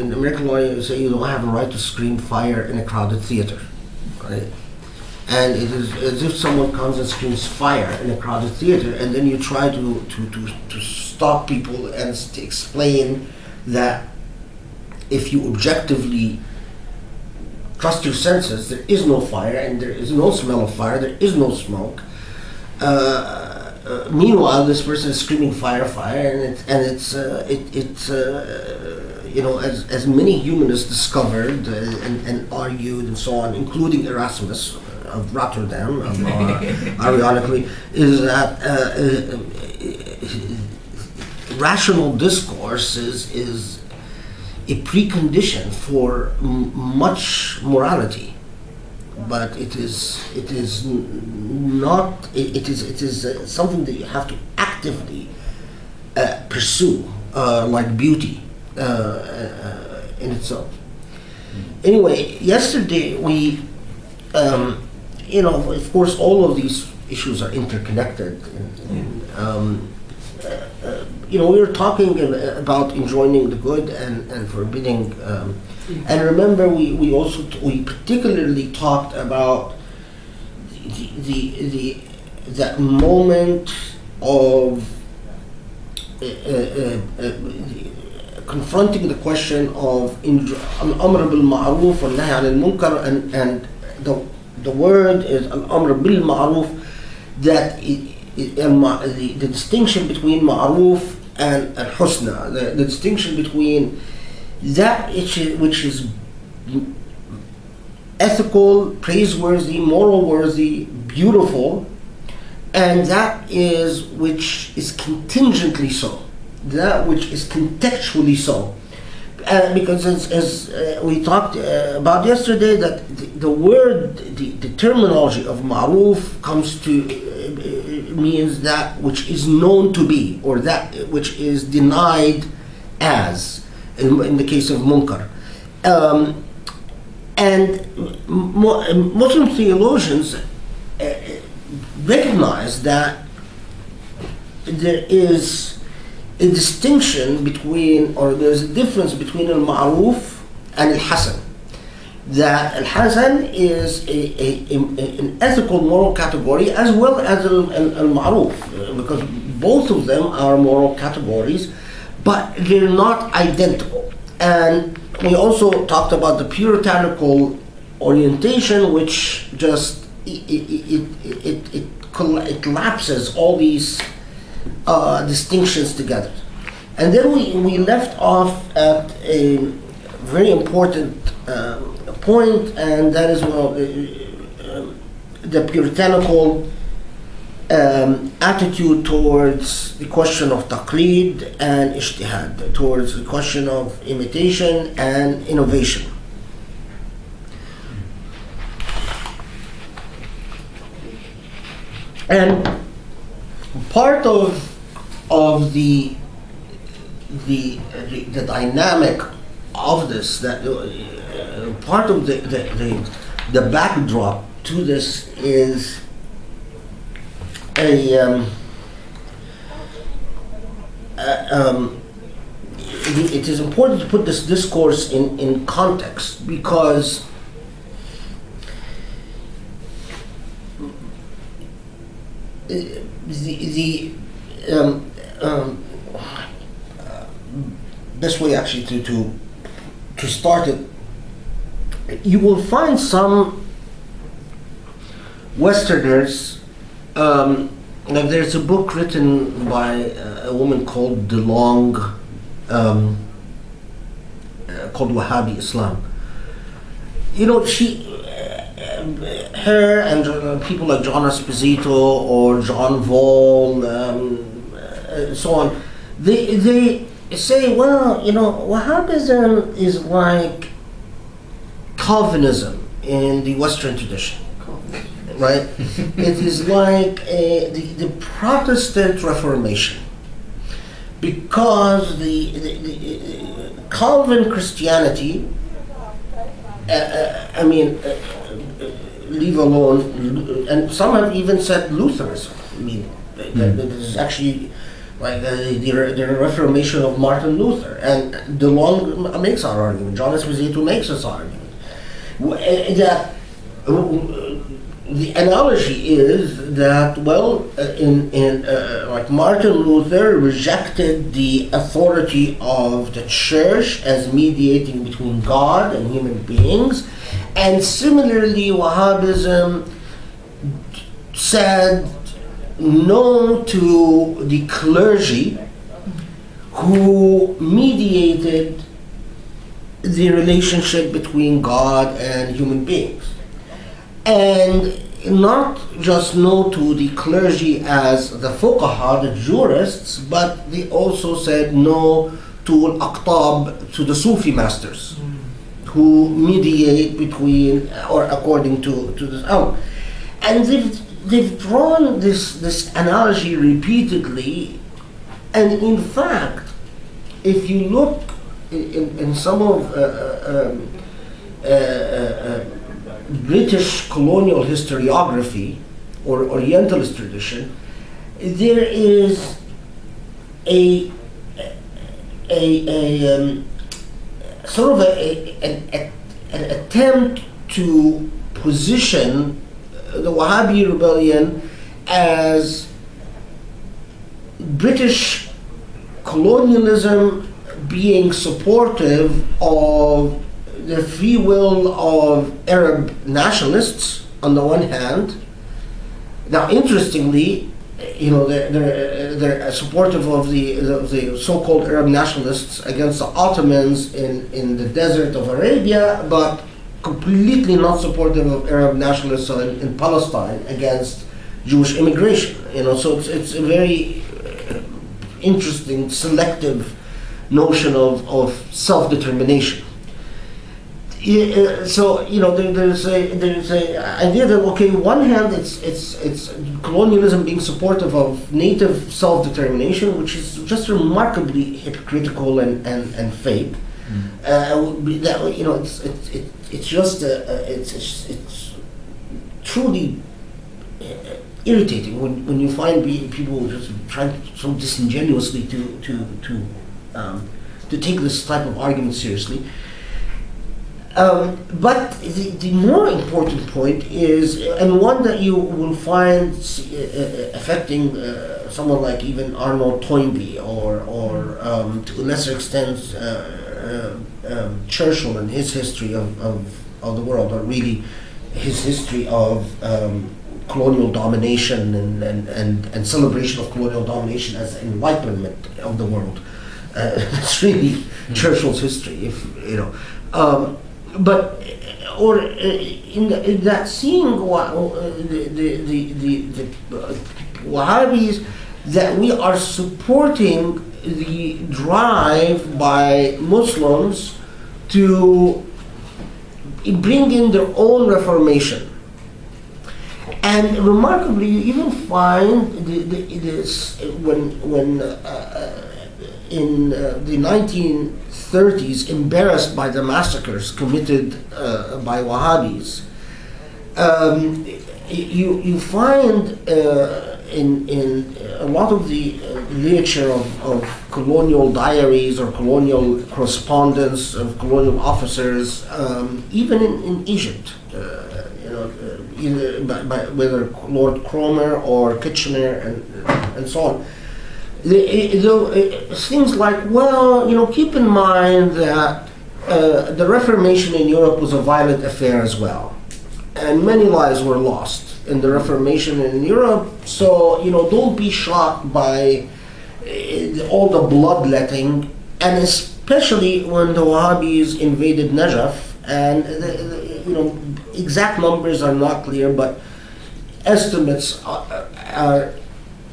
in American law, you say you don't have a right to scream fire in a crowded theater, right? And it is as if someone comes and screams fire in a crowded theater, and then you try to stop people and to explain that if you objectively trust your senses, there is no fire and there is no smell of fire, there is no smoke. Meanwhile, this person is screaming fire, fire, and it's as many humanists discovered and argued and so on, including Erasmus of Rotterdam, ironically, is that rational discourse is a precondition for much morality, but it is not. It is something that you have to actively pursue, like beauty in itself. Anyway, yesterday we, of course, all of these issues are interconnected. We were talking about enjoining the good and forbidding. And remember, we particularly talked about that moment of confronting the question of al-amr bil-ma'ruf wal-nahy anil-munkar, and the word is al-amr bil-ma'ruf, that the distinction between ma'ruf and al-husna, the distinction between that which is ethical, praiseworthy, moral worthy, beautiful, and that is which is contingently so, that which is contextually so. Because as we talked about yesterday, that the word, the terminology of ma'ruf comes to means that which is known to be, or that which is denied as, in the case of munkar. And Muslim theologians recognize that there is a distinction between, or there's a difference between al-ma'ruf and al-hasan. That al-hasan is an ethical moral category as well as al-ma'ruf, because both of them are moral categories, but they're not identical. And we also talked about the puritanical orientation, which just it collapses all these distinctions together. And then we left off at a very important point, and that is the puritanical attitude towards the question of taqlid and ijtihad, towards the question of imitation and innovation. And part of the dynamic of this, that part of the backdrop to this is it is important to put this discourse in context, because the best way actually to start it, you will find some Westerners. There's a book written by a woman called DeLong, called Wahhabi Islam. Her and people like John Esposito or John Vol, so on, they say, well, Wahhabism is like Calvinism in the Western tradition. Right? It is like the Protestant Reformation, because the Calvin Christianity, leave alone, and some have even said Lutheranism. That is actually like the Reformation of Martin Luther, and DeLong makes our argument. John Esposito makes this argument. That the analogy is that, well, like Martin Luther rejected the authority of the church as mediating between God and human beings, and similarly Wahhabism said no to the clergy who mediated the relationship between God and human beings. And not just no to the clergy as the fuqaha, the jurists, but they also said no to al-aqtab, to the Sufi masters, who mediate between, or according to this. And they've drawn this analogy repeatedly, and in fact, if you look in some of British colonial historiography or Orientalist tradition, there is a sort of an attempt to position the Wahhabi rebellion as British colonialism being supportive of the free will of Arab nationalists on the one hand. Now, interestingly, they're supportive of the so-called Arab nationalists against the Ottomans in the desert of Arabia, but completely not supportive of Arab nationalists in Palestine against Jewish immigration. So it's a very interesting, selective notion of self-determination. So there's a idea that, okay, on one hand it's colonialism being supportive of native self-determination, which is just remarkably hypocritical and fake. It's truly irritating when you find people just trying so disingenuously to take this type of argument seriously. But the more important point is, and one that you will find affecting someone like even Arnold Toynbee or to a lesser extent Churchill and his history of the world, or really his history of colonial domination and celebration of colonial domination as enlightenment of the world. It's really Churchill's history, but in that seeing the Wahhabis, that we are supporting the drive by Muslims to bring in their own reformation. And remarkably, you even find this when in the 1930s, embarrassed by the massacres committed by Wahhabis, you find in a lot of the literature of colonial diaries or colonial correspondence of colonial officers, even in Egypt, either by whether Lord Cromer or Kitchener and so on. Things like, keep in mind that the Reformation in Europe was a violent affair as well, and many lives were lost in the Reformation in Europe, so don't be shocked by all the bloodletting, and especially when the Wahhabis invaded Najaf, and exact numbers are not clear, but estimates are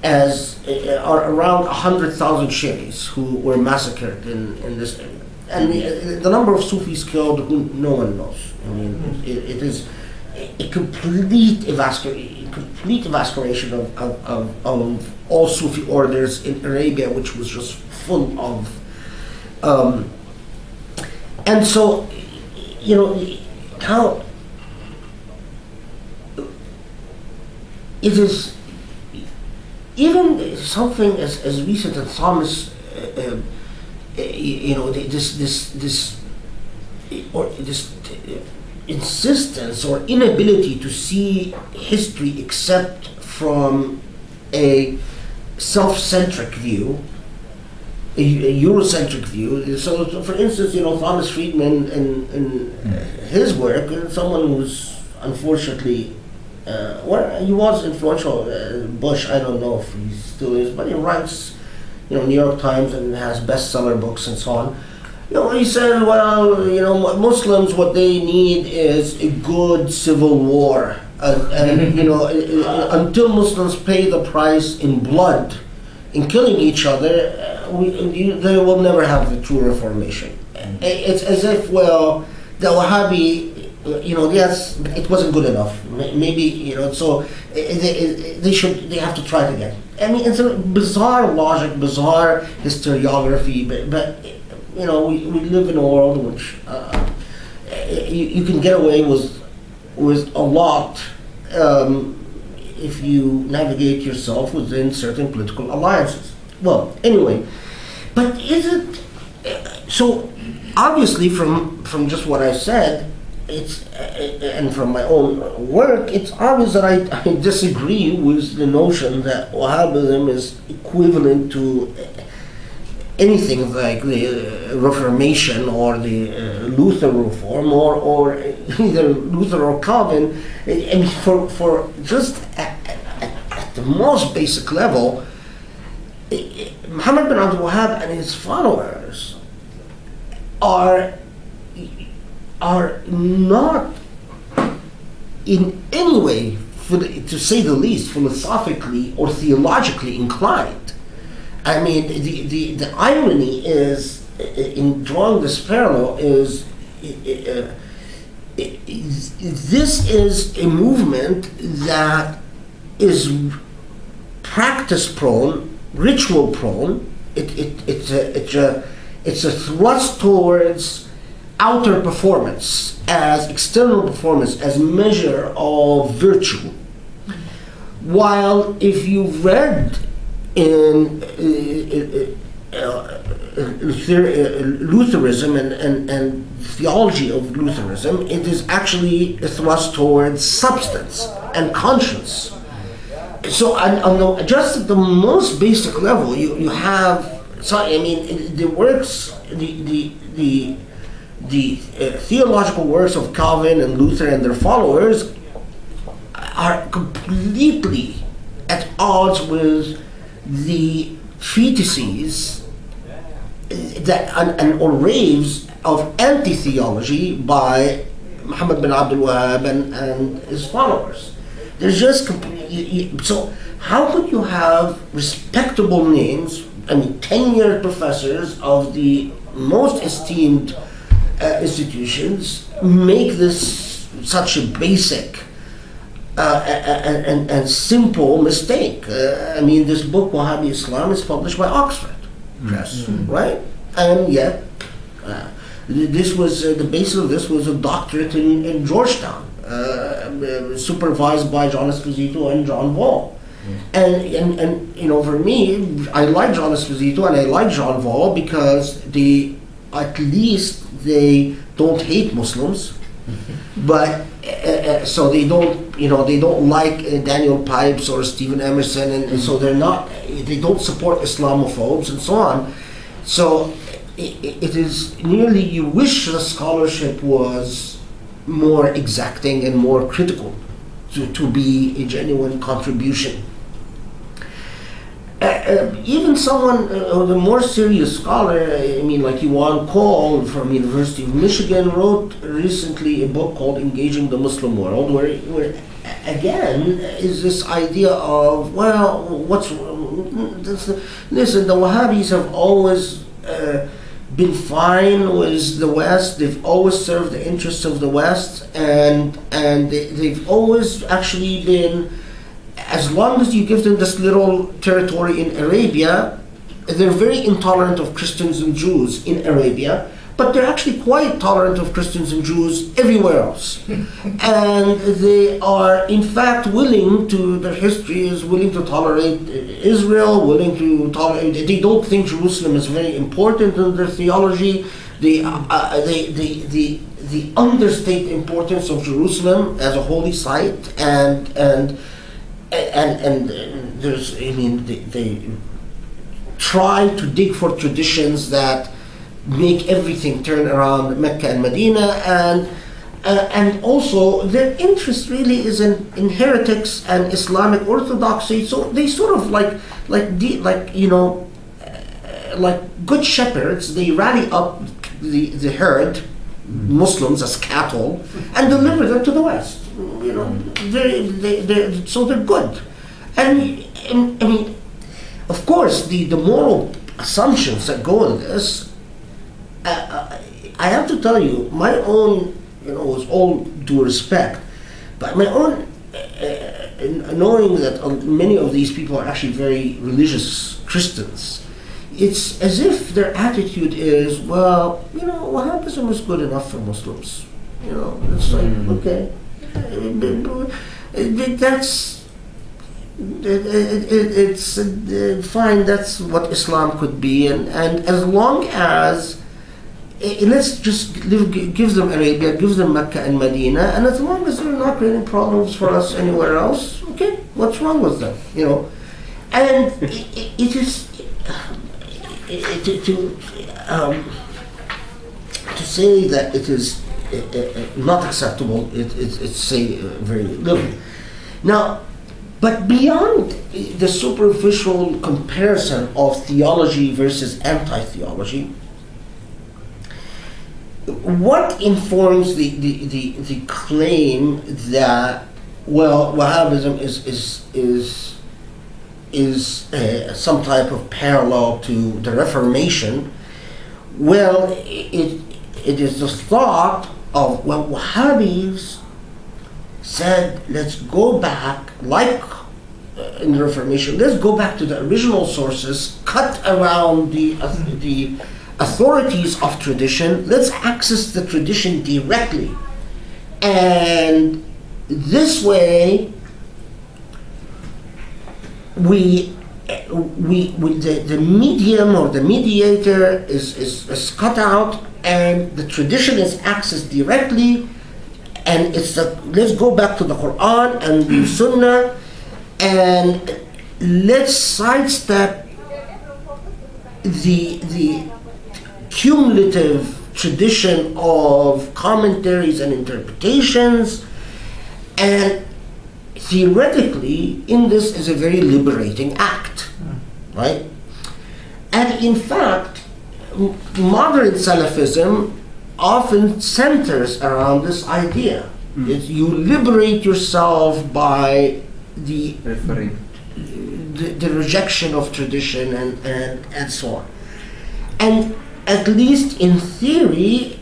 around 100,000 Shi'is who were massacred in this area. And the number of Sufis killed, no one knows. I mean, it is a complete evacuation of all Sufi orders in Arabia, which was just full of. And so, how it even something as recent as Thomas, this insistence or inability to see history except from a self-centric view, a Eurocentric view. So, for instance, Thomas Friedman in his work, someone who's unfortunately, he was influential. Bush, I don't know if he still is, but he writes, New York Times and has bestseller books and so on. He said, Muslims, what they need is a good civil war. And until Muslims pay the price in blood, in killing each other, they will never have the true reformation. It's as if, the Wahhabi, yes, it wasn't good enough. Maybe, so they have to try it again. I mean, it's a bizarre logic, bizarre historiography, but we live in a world in which you can get away with a lot if you navigate yourself within certain political alliances. Well, anyway, but is it so? Obviously, from just what I said, it's and from my own work, it's obvious that I disagree with the notion that Wahhabism is equivalent to anything like the Reformation or the Luther reform or either Luther or Calvin. I mean, for just at the most basic level, Muhammad bin Abdul Wahhab and his followers are not in any way, to say the least, philosophically or theologically inclined. I mean, the irony is, in drawing this parallel, is this is a movement that is practice prone, ritual prone. It's a thrust towards outer performance as external performance as measure of virtue. While if you've read in Lutheranism and theology of Lutheranism, it is actually a thrust towards substance and conscience. So on just at the most basic level, you have. So I mean, the works, the theological works of Calvin and Luther and their followers are completely at odds with the treatises or raves of anti-theology by Muhammad bin Abdul Wahhab and his followers. There's just so how could you have respectable names, I mean tenured professors of the most esteemed institutions make this such a basic and simple mistake? I mean, this book Wahhabi Islam is published by Oxford Press, right? And yet, this was the basis of this was a doctorate in Georgetown, supervised by John Esposito and John Ball. And for me, I like John Esposito and I like John Ball because at least they don't hate Muslims, but so they don't like Daniel Pipes or Stephen Emerson, and so they don't support Islamophobes and so on. So it is nearly, you wish the scholarship was more exacting and more critical to be a genuine contribution. Even someone, the more serious scholar, I mean, like Yuan Cole from University of Michigan, wrote recently a book called "Engaging the Muslim World," where again is this idea of, well, listen, the Wahhabis have always been fine with the West. They've always served the interests of the West, and they've always actually been. As long as you give them this little territory in Arabia, they're very intolerant of Christians and Jews in Arabia, but they're actually quite tolerant of Christians and Jews everywhere else. And they are, in fact, their history is willing to tolerate Israel, they don't think Jerusalem is very important in their theology. They understate the importance of Jerusalem as a holy site, and there's, they try to dig for traditions that make everything turn around Mecca and Medina, and also their interest really is in heretics and Islamic orthodoxy. So they sort of like good shepherds, they rally up the herd, Muslims as cattle, and deliver them to the West. So they're good. And of course, the moral assumptions that go in this, I have to tell you, my own, with all due respect, but my own, knowing that many of these people are actually very religious Christians, it's as if their attitude is, well, Wahhabism is good enough for Muslims. It's like, okay, it's fine, that's what Islam could be, and as long as, let's just gives them Arabia, gives them Mecca and Medina, and as long as they're not creating problems for us anywhere else, okay, what's wrong with them, And it is to say that it is not acceptable. It's say very little. Now, but beyond the superficial comparison of theology versus anti-theology, what informs the claim that, well, Wahhabism is some type of parallel to the Reformation? Well, it is the thought of, well, Wahhabis said, let's go back, like in the Reformation, let's go back to the original sources, cut around the authorities of tradition, let's access the tradition directly. And this way, the medium or the mediator is cut out, and the tradition is accessed directly, and let's go back to the Quran and the Sunnah, and let's sidestep the cumulative tradition of commentaries and interpretations, and theoretically, in this is a very liberating act, right? And in fact, modern Salafism often centers around this idea. You liberate yourself by the rejection of tradition and so on. And at least in theory,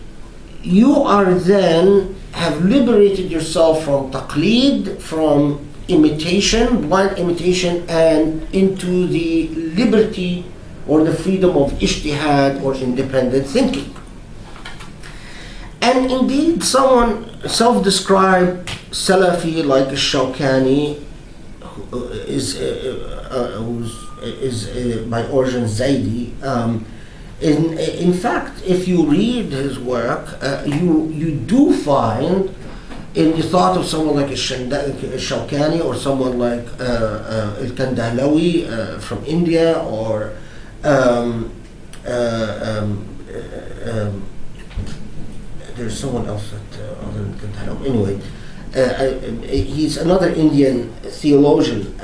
you are then have liberated yourself from taqlid, from imitation, blind imitation, and into the liberty or the freedom of ijtihad or independent thinking. And indeed, someone self-described Salafi like Shawkani, who is by origin Zaidi. In fact, if you read his work, you do find in the thought of someone like Shawkani or someone like Al-Kandahlawi from India, or there's someone else that other than Kandahlawi. Anyway, he's another Indian theologian.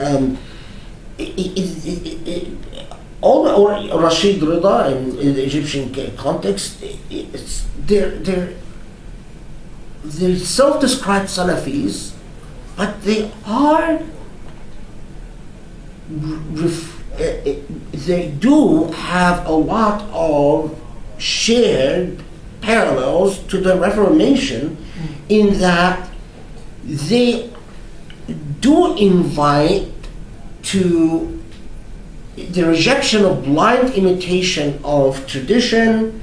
Or Rashid Rida in the Egyptian context, they're self-described Salafis, but they are they do have a lot of shared parallels to the Reformation, in that they do invite to the rejection of blind imitation of tradition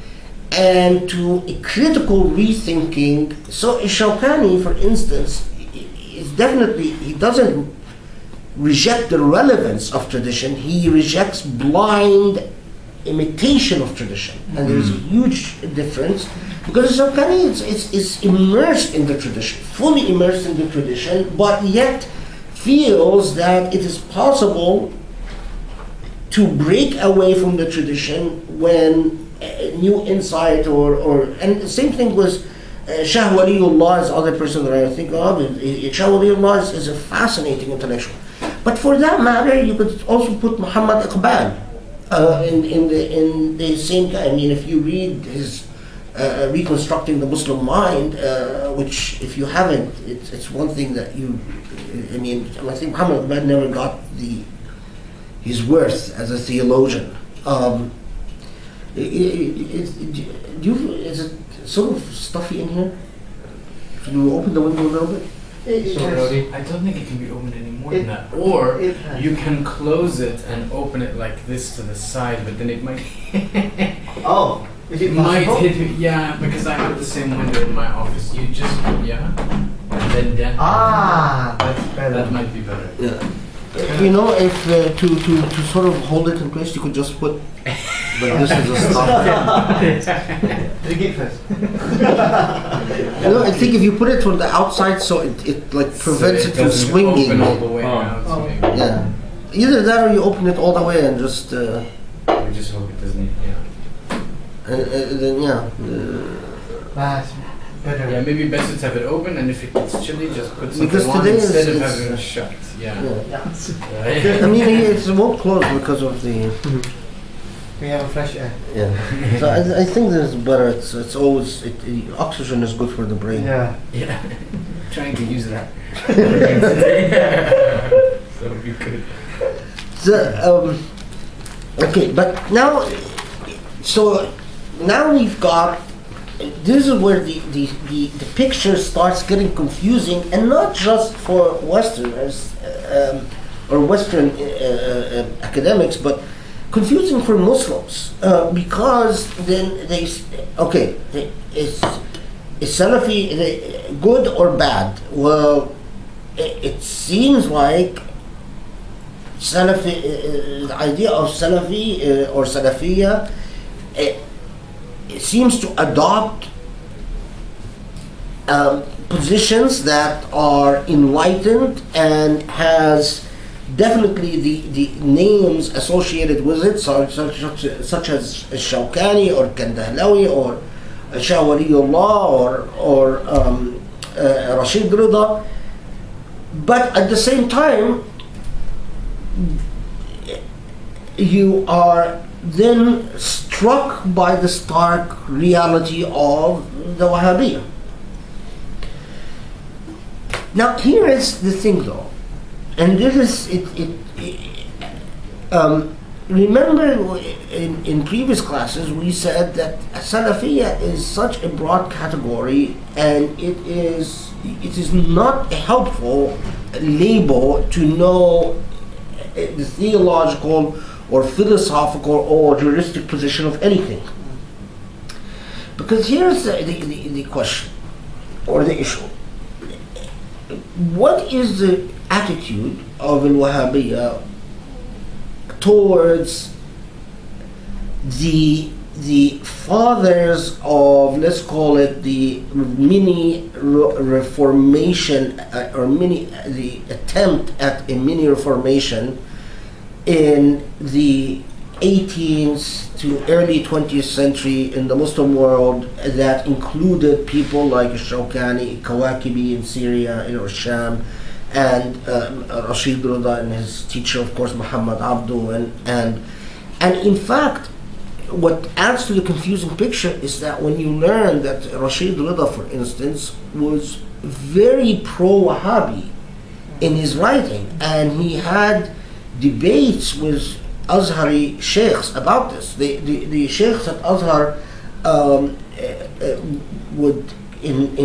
and to a critical rethinking. So Shawkani, for instance, is definitely, he doesn't reject the relevance of tradition, he rejects blind imitation of tradition. And there's a huge difference, because Shawkani is immersed in the tradition, fully immersed in the tradition, but yet feels that it is possible to break away from the tradition when a new insight and the same thing was Shah Waliullah is the other person that I think of. Shah Waliullah is a fascinating intellectual. But for that matter, you could also put Muhammad Iqbal in the same kind. I mean, if you read his Reconstructing the Muslim Mind, which if you haven't, it's one thing that I think Muhammad Iqbal never got his worth as a theologian. Is it sort of stuffy in here? Should we open the window a little bit? I don't think it can be opened any more than that. Or you can close it and open it like this to the side, but then it might. Oh, is it might possible? hit me. Yeah, because I have the same window in my office. You just and then down. That's better. That might be better. Yeah. You know, if to sort of hold it in place, you could just put like this as a stop. Drink it first. You know, I think if you put it from the outside, so it like prevents it from doesn't swinging. Open all the way out. Oh. Maybe. Yeah. Either that or you open it all the way and just. We just hope it doesn't. Then yeah. That's better. Yeah, maybe best to have it open, and if it gets chilly, just put Because something on today instead of it's- having it shut. Yeah. Yeah. Right? I mean, it's won't close because of the. We have a fresh air. Yeah. So I think this is better. It's always oxygen is good for the brain. Yeah. Yeah. Trying to use that. So we could. Okay, but now, so now we've got. This is where the picture starts getting confusing, and not just for Westerners or Western academics, but confusing for Muslims, because then is Salafi good or bad? Well, it seems like Salafi, the idea of Salafi or Salafiyya, it seems to adopt positions that are enlightened and has definitely the names associated with it, such as Shawkani or Kandahlawi or Shah Waliullah or Rashid Rida. But at the same time, you are then struck by the stark reality of the Wahhabiyya. Now here is the thing though, and this is remember in previous classes we said that Salafiyya is such a broad category, and it is not a helpful label to know the theological or philosophical or juristic position of anything. Because here's the question or the issue. What is the attitude of Al-Wahhabiyya towards the fathers of, let's call it, the mini reformation the attempt at a mini reformation in the 18th to early 20th century in the Muslim world, that included people like Shawkani, Kawakibi in Syria or Sham, and Rashid Rida and his teacher, of course, Muhammad Abdu, and in fact, what adds to the confusing picture is that when you learn that Rashid Rida, for instance, was very pro-Wahhabi in his writing, and he had debates with Azhari sheikhs about this. The sheikhs at Azhar would in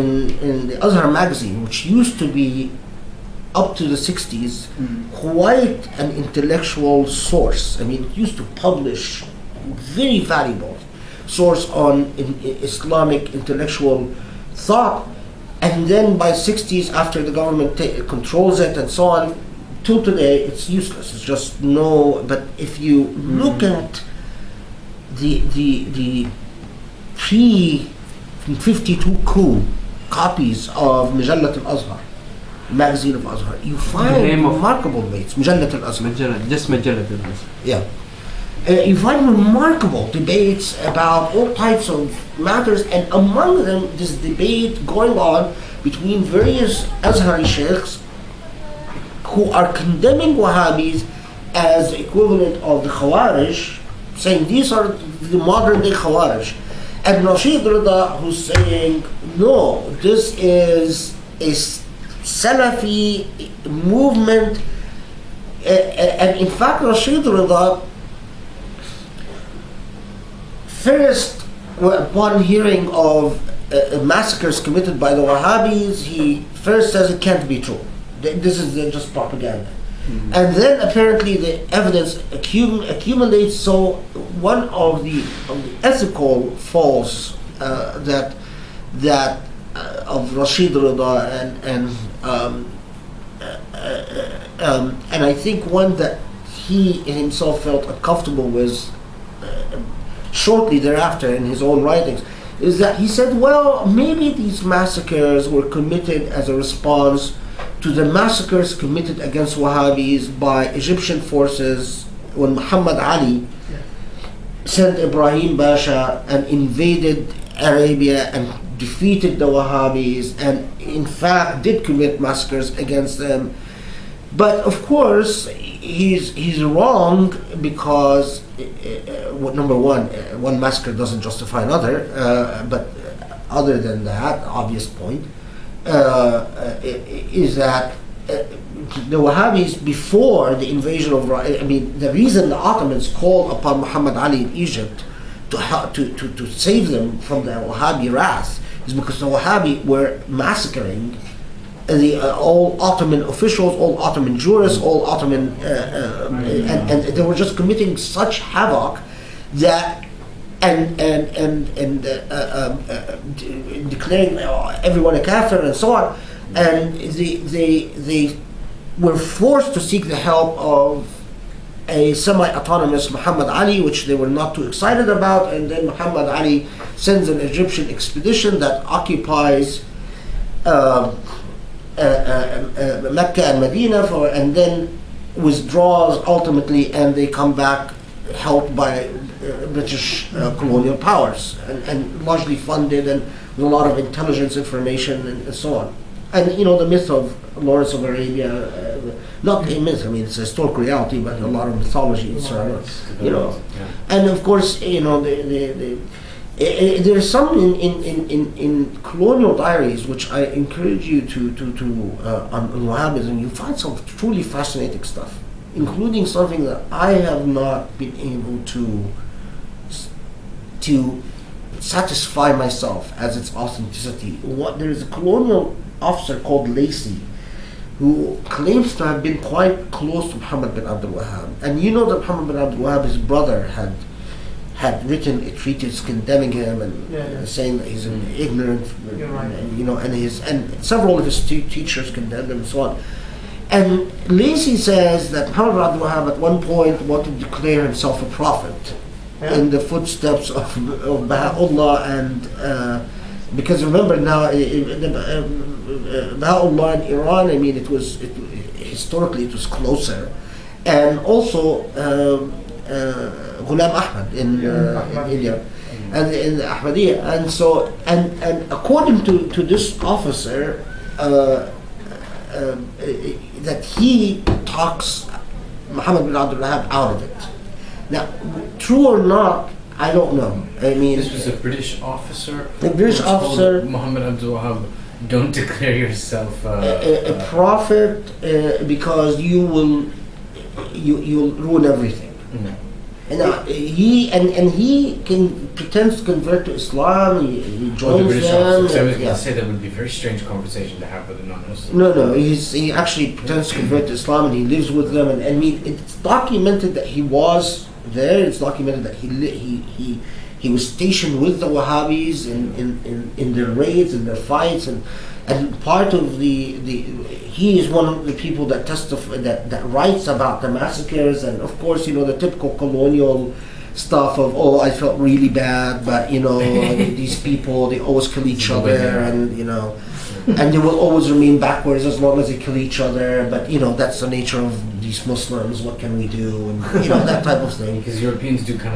the Azhar magazine, which used to be up to the 60s, quite an intellectual source. I mean, it used to publish very valuable source on Islamic intellectual thought. And then by 60s, after the government controls it and so on, till today, it's useless. It's just no. But if you look at the pre-52 coup copies of Majallat al-Azhar, magazine of Azhar, you find remarkable debates. Majallat al-Azhar. Just Majallat al-Azhar. Yeah. You find remarkable debates about all types of matters, and among them, this debate going on between various Azhari sheikhs who are condemning Wahhabis as the equivalent of the Khawarij, saying these are the modern day Khawarij. And Rashid Rida, who's saying, no, this is a Salafi movement. And in fact, Rashid Rida, first, upon hearing of massacres committed by the Wahhabis, he first says it can't be true. This is just propaganda. And then apparently the evidence accumulates. So one of the ethical faults that of Rashid Rida and I think one that he himself felt uncomfortable with shortly thereafter in his own writings, is that he said, well, maybe these massacres were committed as a response to the massacres committed against Wahhabis by Egyptian forces when Muhammad Ali sent Ibrahim Pasha and invaded Arabia and defeated the Wahhabis and in fact did commit massacres against them. But of course he's wrong, because number one massacre doesn't justify another, but other than that, obvious point is that the Wahhabis, before the invasion of, the reason the Ottomans called upon Muhammad Ali in Egypt to save them from the Wahhabi wrath is because the Wahhabi were massacring all Ottoman officials, all Ottoman jurists, all Ottoman, and they were just committing such havoc that, and declaring everyone a kafir and so on, and they were forced to seek the help of a semi-autonomous Muhammad Ali, which they were not too excited about, and then Muhammad Ali sends an Egyptian expedition that occupies Mecca and Medina, and then withdraws ultimately, and they come back helped by British colonial powers and largely funded and with a lot of intelligence information and so on. And the myth of Lawrence of Arabia, not a myth, it's a historical reality, but a lot of mythology and so on. And of course, there's some in colonial diaries which I encourage you to on Wahhabism. You find some truly fascinating stuff, including something that I have not been able to satisfy myself as its authenticity. There is a colonial officer called Lacy who claims to have been quite close to Muhammad bin Abdul Wahhab, and that Muhammad bin Abdul Wahhab, his brother, had written a treatise condemning him and saying that he's an ignorant, and several of his teachers condemned him and so on. And Lacy says that Muhammad bin Abdul Wahhab at one point wanted to declare himself a prophet in the footsteps of Baha'u'llah, and because remember now, Baha'u'llah in Iran, historically it was closer, and also Ghulam Ahmad in India, and in the Ahmadiyya, and so and according to this officer, that he talks Muhammad bin Abdul Wahhab out of it. Now, true or not, I don't know. This was a British officer. The British officer, Muhammad Abdul Wahhab, don't declare yourself a prophet, because you'll ruin everything. Mm-hmm. And he pretends to convert to Islam. He joins them. I was going to say that would be a very strange conversation to have with a non-Muslim. No. He actually pretends to convert to Islam, and he lives with them. And it's documented that he was there. It's documented that he He was stationed with the Wahhabis in their raids and their fights, and part of he is one of the people that testify that writes about the massacres, and of course, the typical colonial stuff of, oh, I felt really bad, but these people, they always kill each other, and and they will always remain backwards as long as they kill each other, but that's the nature of these Muslims, what can we do, and that type of thing. Because Europeans do kind of